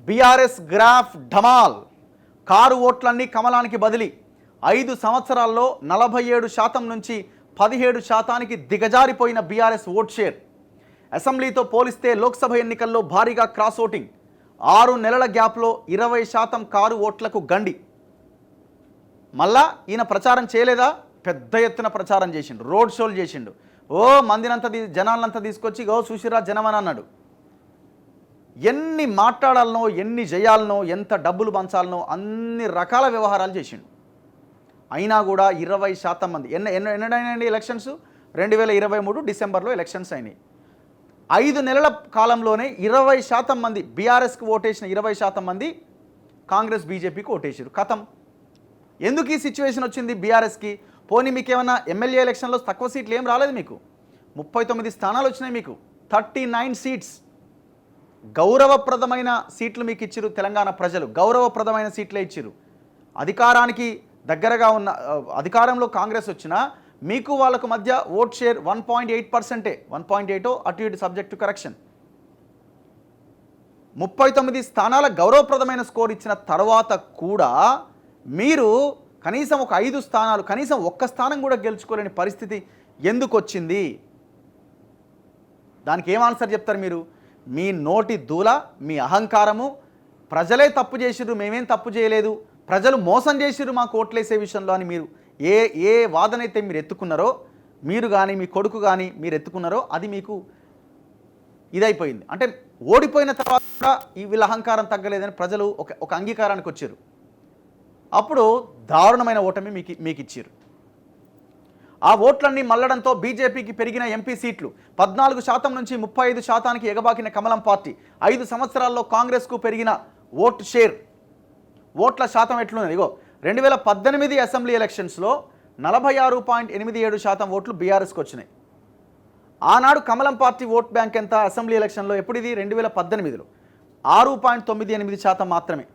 BRS graph ఢమాల్. Car ఓట్లన్నీ కమలానికి బదిలీ. 5 సంవత్సరాల్లో 47% నుంచి 17% దిగజారిపోయిన బీఆర్ఎస్ ఓట్ షేర్. అసెంబ్లీతో పోలిస్తే లోక్సభ ఎన్నికల్లో భారీగా క్రాస్ ఓటింగ్. 6 నెలల గ్యాప్లో 20% కారు ఓట్లకు గండి. మళ్ళా ఈయన ప్రచారం చేయలేదా? పెద్ద ఎత్తున ప్రచారం చేసిండు, రోడ్ షోలు చేసిండు. మందినంతా జనాలంతా తీసుకొచ్చి చూసిరా జనమని అన్నాడు. ఎన్ని మాట్లాడాలనో, ఎన్ని చేయాలనో, ఎంత డబ్బులు పంచాలనో అన్ని రకాల వ్యవహారాలు చేసిండు. అయినా కూడా 20% మంది ఎన్నడైనాయండి ఎలక్షన్స్? 2023 డిసెంబర్లో ఎలక్షన్స్ అయినాయి. 5 నెలల కాలంలోనే 20% మంది బీఆర్ఎస్కి ఓటేసిన 20% మంది కాంగ్రెస్ బీజేపీకి ఓటేసారు. కథం. ఎందుకు ఈ సిచ్యువేషన్ వచ్చింది బీఆర్ఎస్కి? పోనీ మీకు ఏమన్నా ఎమ్మెల్యే ఎలక్షన్లో తక్కువ సీట్లు ఏం రాలేదు. మీకు 39 స్థానాలు వచ్చినాయి. మీకు 39 సీట్స్ గౌరవప్రదమైన సీట్లు మీకు ఇచ్చిరు. తెలంగాణ ప్రజలు గౌరవప్రదమైన సీట్లే ఇచ్చిరు. అధికారానికి దగ్గరగా ఉన్న అధికారంలో కాంగ్రెస్ వచ్చినా మీకు వాళ్ళకు మధ్య ఓట్ షేర్ 1.8%. 1.8 అటు ఇటు సబ్జెక్ట్ టు కరెక్షన్. 39 స్థానాల గౌరవప్రదమైన స్కోర్ ఇచ్చిన తర్వాత కూడా మీరు కనీసం ఒక 5 స్థానాలు, కనీసం ఒక్క స్థానం కూడా గెలుచుకోలేని పరిస్థితి ఎందుకు వచ్చింది? దానికి ఏం ఆన్సర్ చెప్తారు మీరు? మీ నోటి దూల, మీ అహంకారము. ప్రజలే తప్పు చేసిర్రు, మేమేం తప్పు చేయలేదు, ప్రజలు మోసం చేసిర్రు మాకు ఓట్లేసే విషయంలో అని మీరు ఏ వాదనైతే మీరు ఎత్తుకున్నారో, మీరు కానీ మీ కొడుకు కానీ మీరు ఎత్తుకున్నారో అది మీకు ఇదైపోయింది. అంటే ఓడిపోయిన తర్వాత కూడా వీళ్ళ అహంకారం తగ్గలేదని ప్రజలు ఒక అంగీకారానికి వచ్చారు. అప్పుడు దారుణమైన ఓటమి మీకు ఇచ్చారు. ఆ ఓట్లన్నీ మల్లడంతో బీజేపీకి పెరిగిన ఎంపీ సీట్లు 14% నుంచి 35% ఎగబాకిన కమలం పార్టీ. 5 సంవత్సరాల్లో కాంగ్రెస్కు పెరిగిన ఓట్ షేర్, ఓట్ల శాతం ఎట్లున్నది? 2018 అసెంబ్లీ ఎలక్షన్స్లో 46.87% ఓట్లు బీఆర్ఎస్కి వచ్చినాయి. ఆనాడు కమలం పార్టీ ఓట్ బ్యాంక్ ఎంత అసెంబ్లీ ఎలక్షన్లో? ఎప్పుడు ఇది? 2018లో 6.98% మాత్రమే.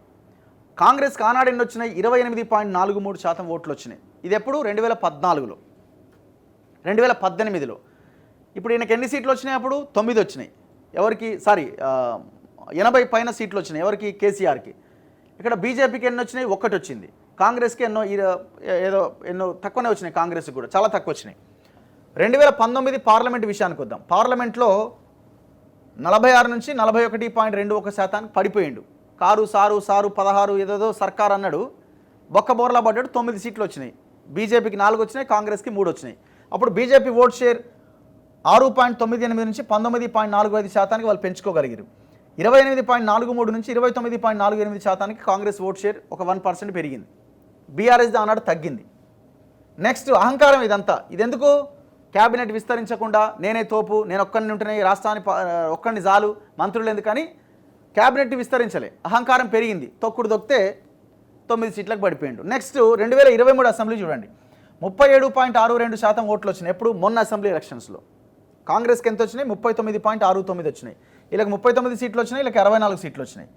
కాంగ్రెస్కి ఆనాడు ఎన్ని వచ్చినాయి? 28.43% ఓట్లు వచ్చినాయి. ఇది ఎప్పుడు? 2014లో. 2018లో ఇప్పుడు ఈయనకి ఎన్ని సీట్లు వచ్చినాయి? అప్పుడు 9 వచ్చినాయి. ఎవరికి? 80 పైన సీట్లు వచ్చినాయి. ఎవరికి? కేసీఆర్కి. ఇక్కడ బీజేపీకి ఎన్ని వచ్చినాయి? 1 వచ్చింది. కాంగ్రెస్కి ఎన్నో తక్కువనే వచ్చినాయి. కాంగ్రెస్కి కూడా చాలా తక్కువ వచ్చినాయి. 2019 పార్లమెంట్ విషయానికి వద్దాం. పార్లమెంట్లో 46 నుంచి 41.21% పడిపోయిండు. కారు సారు 16 ఏదేదో సర్కార్ అన్నాడు, బొక్కబోర్లా పడ్డాడు. 9 సీట్లు వచ్చినాయి. బీజేపీకి 4 వచ్చినాయి, కాంగ్రెస్కి 3 వచ్చినాయి. అప్పుడు బీజేపీ ఓట్ షేర్ 6.98 నుంచి 19.45% వాళ్ళు పెంచుకోగలిగారు. 28.43 నుంచి 29.48% కాంగ్రెస్ ఓట్ షేర్ ఒక 1% పెరిగింది. బీఆర్ఎస్ ఆనాడు తగ్గింది. నెక్స్ట్ అహంకారం. ఇదంతా ఇదెందుకు? క్యాబినెట్ విస్తరించకుండా నేనే తోపు, నేను ఒక్కడిని ఉంటున్నాయి, రాష్ట్రాన్ని ఒక్కడిని చాలు, మంత్రులు ఎందుకని క్యాబినెట్ విస్తరించలే. అహంకారం పెరిగింది. తొక్కుడు తొక్కితే 9 సీట్లకు పడిపోయిండు. నెక్స్ట్ 2023 అసెంబ్లీ చూడండి, 37.62% ఓట్లు వచ్చినాయి. ఎప్పుడు? మొన్న అసెంబ్లీ ఎలక్షన్స్లో. కాంగ్రెస్కి ఎంత వచ్చినాయి? 39.69 వచ్చినాయి. వీళ్ళకి 39 సీట్లు వచ్చినాయి, వీళ్ళకి 64 సీట్లు వచ్చినాయి.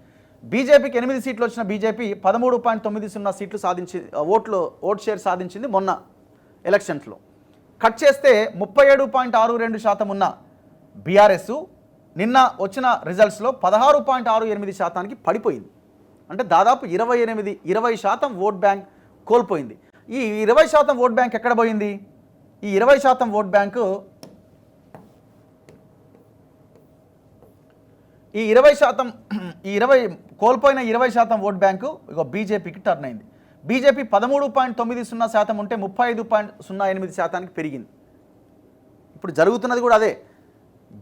బీజేపీకి 8 సీట్లు వచ్చిన బీజేపీ 13.90 సీట్లు సాధించి ఓట్ షేర్ సాధించింది మొన్న ఎలక్షన్స్లో. కట్ చేస్తే 37.62% ఉన్న బీఆర్ఎస్ నిన్న వచ్చిన రిజల్ట్స్లో 16.68%కి పడిపోయింది. అంటే దాదాపు 20% ఓట్ బ్యాంక్ కోల్పోయింది. ఈ 20% ఓట్ బ్యాంక్ ఎక్కడ పోయింది? ఈ 20% ఓట్ బ్యాంకు కోల్పోయిన 20% ఓట్ బ్యాంకు బీజేపీకి టర్న్ అయింది. బీజేపీ 13.90% ఉంటే 35.08%కి పెరిగింది. ఇప్పుడు జరుగుతున్నది కూడా అదే.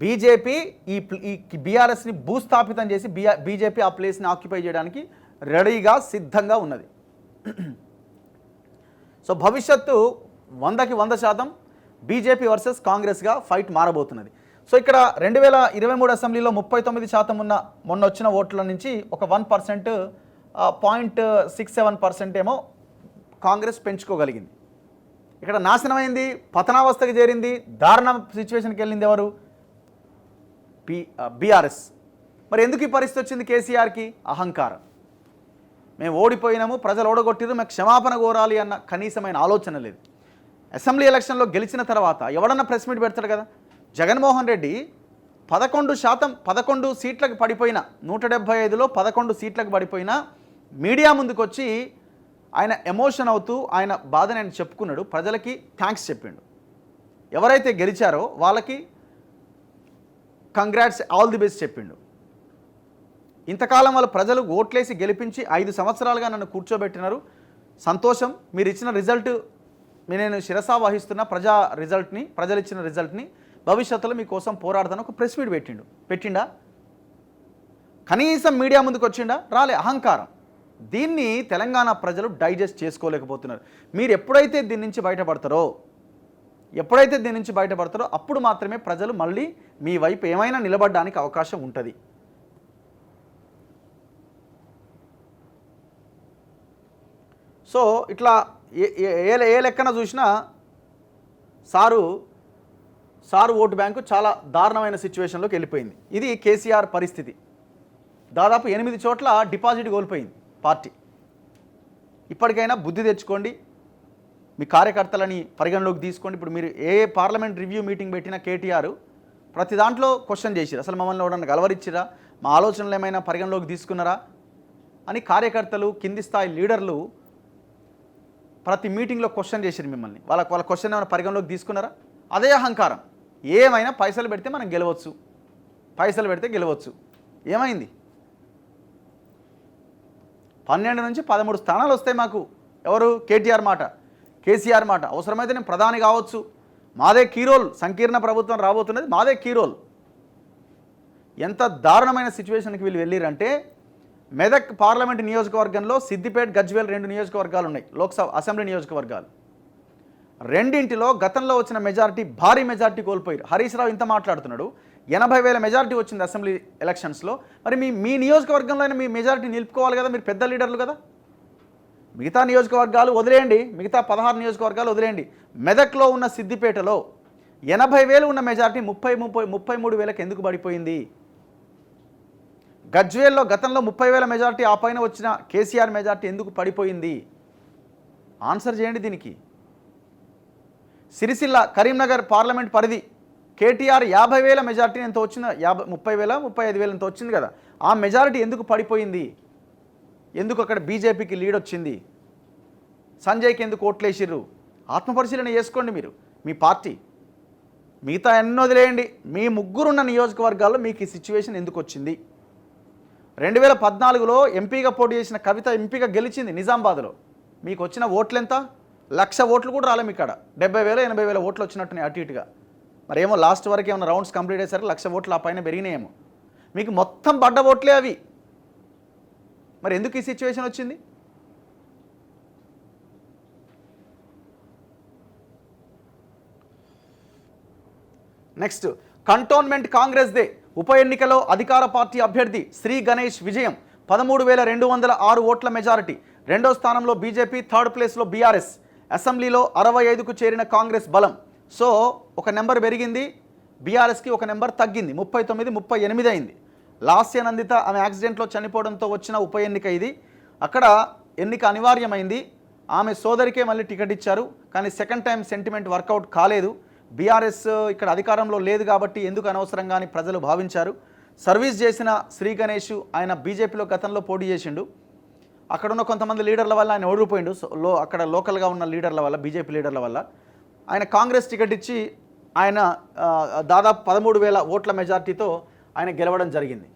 బీజేపీ ఈ బీఆర్ఎస్ని భూస్థాపితం చేసి బీజేపీ ఆ ప్లేస్ని ఆక్యుపై చేయడానికి రెడీగా సిద్ధంగా ఉన్నది. సో భవిష్యత్తు 100కి 100% బీజేపీ వర్సెస్ కాంగ్రెస్గా ఫైట్ మారబోతున్నది. సో ఇక్కడ 2023 అసెంబ్లీలో 39% ఉన్న మొన్న వచ్చిన ఓట్ల నుంచి ఒక 1%, 0.67% ఏమో కాంగ్రెస్ పెంచుకోగలిగింది. ఇక్కడ నాశనమైంది, పతనావస్థకి చేరింది, దారుణ సిచ్యువేషన్కి వెళ్ళింది ఎవరు? బీఆర్ఎస్. మరి ఎందుకు ఈ పరిస్థితి వచ్చింది కేసీఆర్కి? అహంకారం. మేము ఓడిపోయినాము, ప్రజలు ఓడగొట్టిరు, మేము క్షమాపణ కోరాలి అన్న కనీసమైన ఆలోచన లేదు. అసెంబ్లీ ఎలక్షన్లో గెలిచిన తర్వాత ఎవడన్నా ప్రెస్ మీట్ పెడతాడు కదా. జగన్మోహన్ రెడ్డి 11% 11 సీట్లకు పడిపోయిన 175లో 11 సీట్లకు పడిపోయిన మీడియా ముందుకొచ్చి ఆయన ఎమోషన్ అవుతూ ఆయన బాధని ఆయన చెప్పుకున్నాడు. ప్రజలకి థ్యాంక్స్ చెప్పిండు. ఎవరైతే గెలిచారో వాళ్ళకి కంగ్రాట్స్, ఆల్ ది బెస్ట్ చెప్పిండు. ఇంతకాలం వాళ్ళ ప్రజలు ఓట్లేసి గెలిపించి 5 సంవత్సరాలుగా నన్ను కూర్చోబెట్టినారు. సంతోషం, మీరు ఇచ్చిన రిజల్ట్ నేను శిరసా వహిస్తున్న ప్రజలు ఇచ్చిన రిజల్ట్ని భవిష్యత్తులో మీకోసం పోరాడతాను. ఒక ప్రెస్ మీట్ పెట్టిండా? కనీసం మీడియా ముందుకు వచ్చిండా? రాలే. అహంకారం. దీన్ని తెలంగాణ ప్రజలు డైజెస్ట్ చేసుకోలేకపోతున్నారు. మీరు ఎప్పుడైతే దీని నుంచి బయటపడతారో అప్పుడు మాత్రమే ప్రజలు మళ్ళీ మీ వైపు ఏమైనా నిలబడడానికి అవకాశం ఉంటుంది. సో ఇట్లా ఏ లెక్కన చూసినా సారు ఓటు బ్యాంకు చాలా దారుణమైన సిచ్యువేషన్లోకి వెళ్ళిపోయింది. ఇది కేసీఆర్ పరిస్థితి. దాదాపు 8 చోట్ల డిపాజిట్ కోల్పోయింది పార్టీ. ఇప్పటికైనా బుద్ధి తెచ్చుకోండి, మీ కార్యకర్తలని పరిగణలోకి తీసుకోండి. ఇప్పుడు మీరు ఏ పార్లమెంట్ రివ్యూ మీటింగ్ పెట్టినా కేటీఆర్ ప్రతి దాంట్లో క్వశ్చన్ చేసిరు. అసలు మమ్మల్ని ఎవడన్నా గలవరిచ్చిరా, మా ఆలోచనలు ఏమైనా పరిగణలోకి తీసుకున్నారా అని కార్యకర్తలు, కింది స్థాయి లీడర్లు ప్రతి మీటింగ్లో క్వశ్చన్ చేసిరు మిమ్మల్ని. వాళ్ళ క్వశ్చన్ ఏమైనా పరిగణలోకి తీసుకున్నారా? అదే అహంకారం. ఏమైనా పైసలు పెడితే మనం గెలవచ్చు, ఏమైంది? 12 నుంచి 13 స్థానాలు వస్తాయి మాకు. ఎవరు? కేసీఆర్ మాట. అవసరమైతే నేను ప్రధాని కావచ్చు, మాదే కీరోల్, సంకీర్ణ ప్రభుత్వం రాబోతున్నది, మాదే కీరోల్. ఎంత దారుణమైన సిచ్యువేషన్కి వీళ్ళు వెళ్ళిరంటే, మెదక్ పార్లమెంట్ నియోజకవర్గంలో సిద్దిపేట, గజ్వేల్ 2 నియోజకవర్గాలు ఉన్నాయి, లోక్సభ అసెంబ్లీ నియోజకవర్గాలు. రెండింటిలో గతంలో వచ్చిన మెజారిటీ, భారీ మెజారిటీ కోల్పోయారు. హరీష్ రావు ఇంత మాట్లాడుతున్నాడు, 80,000 మెజారిటీ వచ్చింది అసెంబ్లీ ఎలక్షన్స్లో. మరి మీ నియోజకవర్గంలో అయినా మీ మెజారిటీ నిలుపుకోవాలి కదా, మీరు పెద్ద లీడర్లు కదా. మిగతా నియోజకవర్గాలు వదిలేయండి, మిగతా 16 నియోజకవర్గాలు వదిలేయండి. మెదక్లో ఉన్న సిద్దిపేటలో 80,000 ఉన్న మెజారిటీ 33,000 ఎందుకు పడిపోయింది? గజ్వేల్లో గతంలో 30,000 మెజారిటీ, ఆ పైన వచ్చిన కేసీఆర్ మెజారిటీ ఎందుకు పడిపోయింది? ఆన్సర్ చేయండి దీనికి. సిరిసిల్ల, కరీంనగర్ పార్లమెంట్ పరిధి కేటీఆర్ 50,000 మెజారిటీ ఎంత వచ్చిందో, 30,000 35,000 ఎంత వచ్చింది కదా, ఆ మెజారిటీ ఎందుకు పడిపోయింది? ఎందుకు అక్కడ బీజేపీకి లీడ్ వచ్చింది? సంజయ్కి ఎందుకు ఓట్లేసిర్రు? ఆత్మపరిశీలన చేసుకోండి మీరు, మీ పార్టీ. మిగతా ఎన్నో వదిలేయండి. మీ ముగ్గురున్న నియోజకవర్గాల్లో మీకు ఈ సిచ్యువేషన్ ఎందుకు వచ్చింది? 2014లో ఎంపీగా పోటీ చేసిన కవిత ఎంపీగా గెలిచింది నిజామాబాద్లో. మీకు వచ్చిన ఓట్లు ఎంత? 1,00,000 ఓట్లు కూడా రాలేము. ఇక్కడ 70,000 80,000 ఓట్లు వచ్చినట్టున్నాయి అటు ఇటుగా. మరేమో లాస్ట్ వరకు ఏమైనా రౌండ్స్ కంప్లీట్ అయ్యేసరికి 1,00,000 ఓట్లు ఆ పైన పెరిగినాయేమో. మీకు మొత్తం పడ్డ ఓట్లే అవి. మరి ఎందుకు ఈ సిచ్యువేషన్ వచ్చింది? నెక్స్ట్, కంటోన్మెంట్ కాంగ్రెస్దే. ఉప ఎన్నికలో అధికార పార్టీ అభ్యర్థి శ్రీ గణేష్ విజయం. 13,206 ఓట్ల మెజారిటీ. 2వ స్థానంలో బీజేపీ, 3rd ప్లేస్లో బీఆర్ఎస్. అసెంబ్లీలో 65కు చేరిన కాంగ్రెస్ బలం. సో ఒక నెంబర్ పెరిగింది, బీఆర్ఎస్కి ఒక నెంబర్ తగ్గింది, 39-38 అయింది. లాస్య నందిత ఆమె యాక్సిడెంట్లో చనిపోవడంతో వచ్చిన ఉప ఎన్నిక ఇది. అక్కడ ఎన్నిక అనివార్యమైంది. ఆమె సోదరికే మళ్ళీ టికెట్ ఇచ్చారు, కానీ సెకండ్ టైం సెంటిమెంట్ వర్కౌట్ కాలేదు. బీఆర్ఎస్ ఇక్కడ అధికారంలో లేదు కాబట్టి ఎందుకు అనవసరంగా అని ప్రజలు భావించారు. సర్వీస్ చేసిన శ్రీ గణేష్ ఆయన బీజేపీలో గతంలో పోటీ చేసిండు. అక్కడ ఉన్న కొంతమంది లీడర్ల వల్ల ఆయన ఓడిపోయిండు. అక్కడ లోకల్గా ఉన్న లీడర్ల వల్ల, బీజేపీ లీడర్ల వల్ల ఆయన కాంగ్రెస్ టికెట్ ఇచ్చి ఆయన దాదాపు 13,000 ఓట్ల మెజార్టీతో ఆయన గెలవడం జరిగింది.